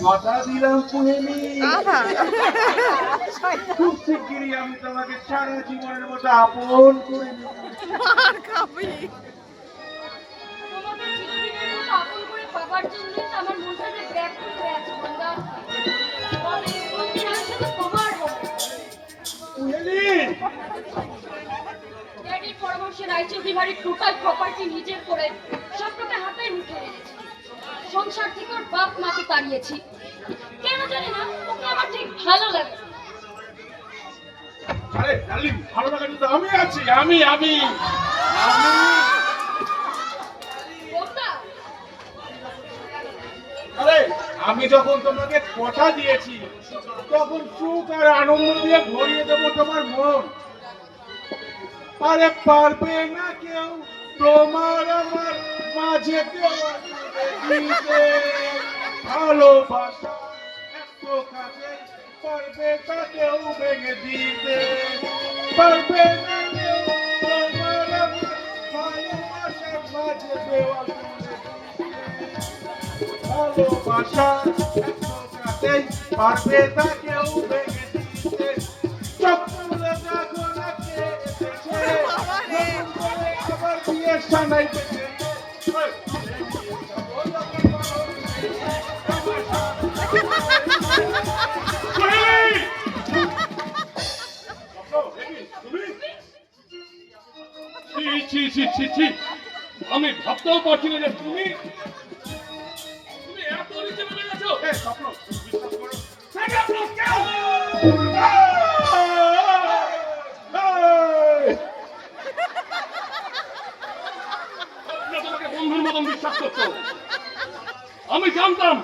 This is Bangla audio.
কথা দিলাম কুহেলি, খুব শিগগিরই আমি তোমাকে সারা জীবনের মতো আপন করে নেব। তোমাকে চিরদিনের মতো আপন করে পাবার জন্য আমার মনটা যে ব্যাকুল হয়ে আছে বন্ধা। তবে প্রতিদিন আমি শুধু তোমার হবে। কুহেলি, ড্যাডির পরামর্শে রায়চৌধুরী বাড়ির টোটাল প্রপার্টি নিজের করে সবটাকে হাতের মুঠোয় এনেছি। সংসার থেকে ওর বাপ মাকে তাড়িয়েছি। কেন জানি না ওকে আমার ঠিক ভালো লাগে। আরে ডার্লিং, ভালো লাগার জন্য আমি আছি, আমি আমি বন্ধা, আরে আমি যখন তোমাকে কথা দিয়েছি তখন সুখ আর আনন্দ দিয়ে ভরিয়ে দেবো তোমার মন। আরে পারবে না কেউ তোমার আমার মাঝে দিতে ভালোবাসা এত কাছে, পারবে তা কেউ ভেঙে দিতে, পারবে না কেউ তোমার আমার ভালোবাসার মাঝে দেওয়া ভালোবাসা এত কাছে, পারবে তা কেউ ভেঙে দিতে। চোখ তুলে দেখো না কে এসেছে, আবার বিয়ের সানাই পেতে। আমি ভাবতেও পারছি না যে তুমি তুমি এত নিচে নেমে গেছো। স্বপ্ন, বিশ্বাস করো। তোমরা তোমাকে বন্ধুর মতন বিশ্বাস করছো। আমি জানতাম